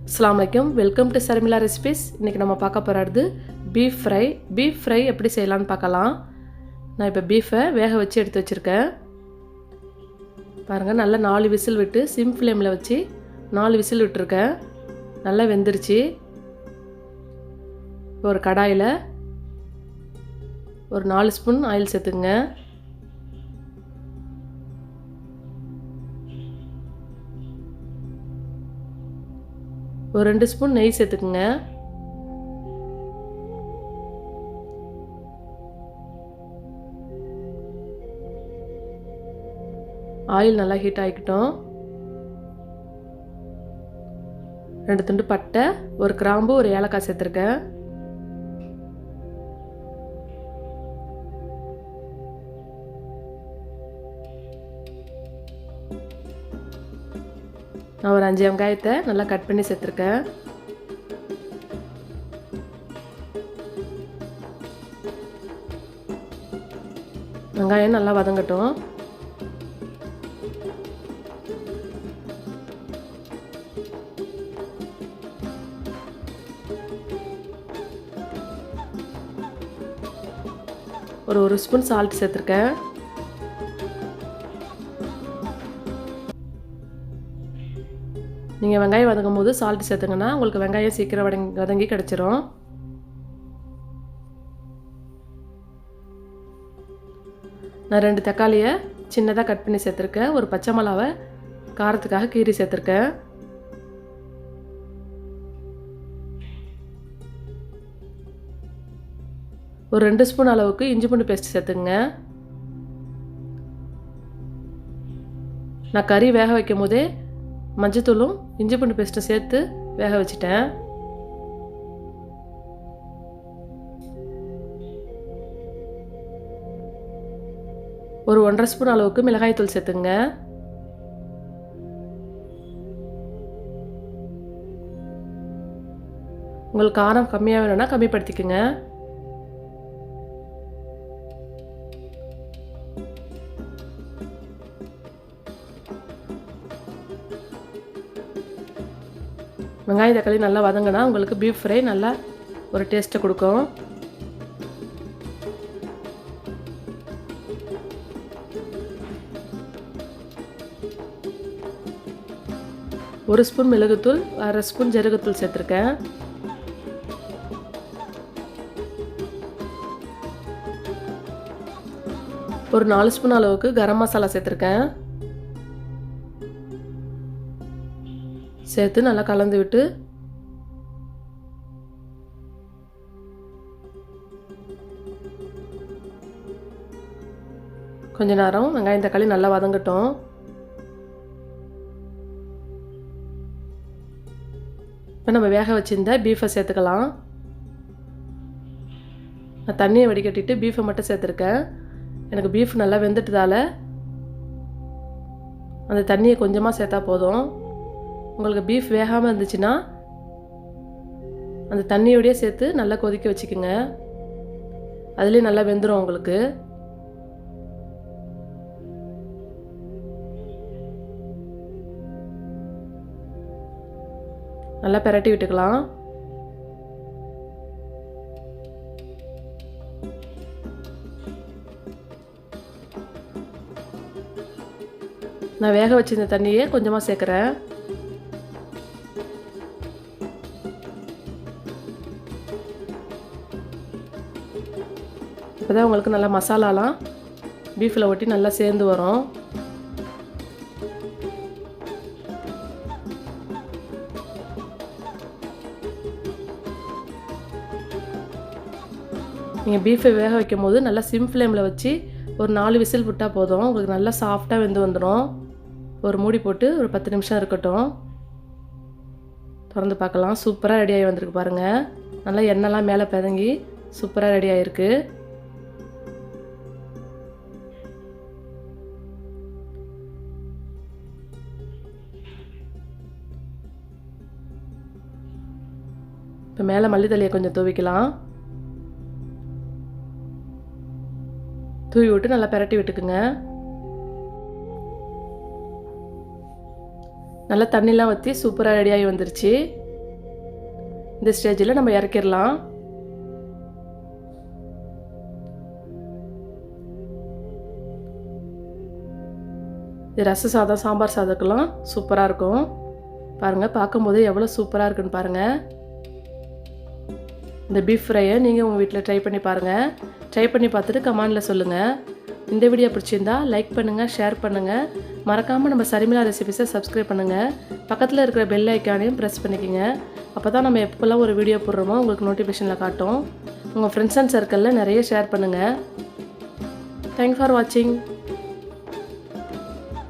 அஸ்ஸலாமு அலைக்கும். Welcome to Sharmila recipes. இன்றைக்கி நம்ம பார்க்க போகிறது பீஃப் ஃப்ரை. பீஃப் ஃப்ரை எப்படி செய்யலான்னு பார்க்கலாம். நான் இப்போ பீஃபை வேக வச்சு எடுத்து வச்சுருக்கேன். பாருங்கள், நல்லா 4 விசில் விட்டு சிம் ஃப்ளேமில் வச்சு 4 விசில் விட்டுருக்கேன். நல்லா வெந்துருச்சு. ஒரு கடாயில் ஒரு 4 ஸ்பூன் ஆயில் சேர்த்துக்குங்க. ஒரு 2 ஸ்பூன் நெய் சேர்த்துக்குங்க. ஆயில் நல்லா ஹீட் ஆகிக்கிட்டோம். 2 துண்டு பட்டை, ஒரு கிராம்பு, ஒரு ஏலக்காய் சேர்த்துருக்கேன். நான் ஒரு 5 வெங்காயத்தை நல்லா கட் பண்ணி சேர்த்துருக்கேன். வெங்காயம் நல்லா வதங்கட்டும். ஒரு ஸ்பூன் சால்ட் சேர்த்துருக்கேன். நீங்கள் வெங்காயம் வதங்கும் போது சால்ட் சேர்த்துங்கன்னா உங்களுக்கு வெங்காயம் சீக்கிரம் வதங்கி கிடச்சிரும். நான் 2 தக்காளியை சின்னதாக கட் பண்ணி சேர்த்துருக்கேன். ஒரு பச்சை மிளகாவை காரத்துக்காக கீரி சேர்த்துருக்கேன். ஒரு 2 ஸ்பூன் அளவுக்கு இஞ்சி பூண்டு பேஸ்ட் சேர்த்துங்க. நான் கறி வேக வைக்கும் போதே மஞ்சத்தூளும் இஞ்சி பூண்டு பேஸ்ட்டும் சேர்த்து வேக வச்சிட்டேன். ஒரு 1.5 ஸ்பூன் அளவுக்கு மிளகாய்த்தூள் சேர்த்துங்க. உங்களுக்கு காரம் கம்மியாக வேணும்னா கம்மிப்படுத்திக்கோங்க. வெங்காயம் தக்காளி நல்லா வதங்கினா உங்களுக்கு பீஃப் ஃப்ரை நல்லா ஒரு டேஸ்ட்டை கொடுக்கும். ஒரு ஸ்பூன் மிளகுத்தூள், 1/2 ஸ்பூன் ஜீரகத்தூள் சேர்த்துருக்கேன். ஒரு 4 ஸ்பூன் அளவுக்கு கரம் மசாலா சேர்த்துருக்கேன். சேர்த்து நல்லா கலந்து விட்டு கொஞ்ச நேரம் வெங்காயம் தக்காளி நல்லா வதங்கட்டும். இப்போ நம்ம வேக வச்சிருந்த பீஃபை சேர்த்துக்கலாம். நான் தண்ணியை வடிகட்டிட்டு பீஃபை மட்டும் சேர்த்துருக்கேன். எனக்கு பீஃப் நல்லா வெந்துட்டதால அந்த தண்ணியை கொஞ்சமாக சேர்த்தா போதும். உங்களுக்கு பீஃப் வேகாமல் இருந்துச்சுன்னா அந்த தண்ணியோடையே சேர்த்து நல்லா கொதிக்க வச்சுக்கோங்க. அதுலேயே நல்லா வெந்துடும் உங்களுக்கு. நல்லா பிரட்டி விட்டுக்கலாம். நான் வேக வச்சிருந்த தண்ணியே கொஞ்சமாக சேர்க்குறேன். இப்போ தான் உங்களுக்கு நல்லா மசாலாலாம் பீஃபில் ஒட்டி நல்லா சேர்ந்து வரும். நீங்கள் பீஃபை வேக வைக்கும் போது நல்லா சிம் ஃப்ளேமில் வச்சு ஒரு 4 விசில் விட்டால் போதும். உங்களுக்கு நல்லா சாஃப்டாக வெந்து வந்துடும். ஒரு மூடி போட்டு ஒரு 10 நிமிஷம் இருக்கட்டும். திறந்து பார்க்கலாம். சூப்பராக ரெடி ஆகி வந்திருக்கு பாருங்கள். நல்லா எண்ணெய்லாம் மேலே பிதங்கி சூப்பராக ரெடி ஆகிருக்கு. இப்போ மேலே மல்லித்தலையை கொஞ்சம் தூவிக்கலாம். தூவி விட்டு நல்லா பிரட்டி விட்டுக்குங்க. நல்லா தண்ணிலாம் ஊற்றி சூப்பராக ரெடியாகி வந்துருச்சு. இந்த ஸ்டேஜில் நம்ம இறக்கிடலாம். இது ரச சாதம், சாம்பார் சாதத்துக்கெல்லாம் சூப்பராக இருக்கும். பாருங்கள், பார்க்கும்போது எவ்வளோ சூப்பராக இருக்குன்னு பாருங்கள். இந்த பீஃப் ஃப்ரையை நீங்கள் உங்கள் வீட்டில் ட்ரை பண்ணி பாருங்கள். ட்ரை பண்ணி பார்த்துட்டு கமெண்டில் சொல்லுங்கள். இந்த வீடியோ பிடிச்சிருந்தா லைக் பண்ணுங்கள், ஷேர் பண்ணுங்கள். மறக்காமல் நம்ம சரிமிளா ரெசிபிஸை சப்ஸ்கிரைப் பண்ணுங்கள். பக்கத்தில் இருக்கிற பெல் ஐக்கானையும் ப்ரெஸ் பண்ணிக்கோங்க. அப்போ தான் நம்ம எப்போல்லாம் ஒரு வீடியோ போடுறோமோ உங்களுக்கு நோட்டிஃபிகேஷனில் காட்டும். உங்கள் ஃப்ரெண்ட்ஸ் அண்ட் சர்க்கிளில் நிறைய ஷேர் பண்ணுங்கள். தேங்க்ஸ் ஃபார் வாட்சிங்.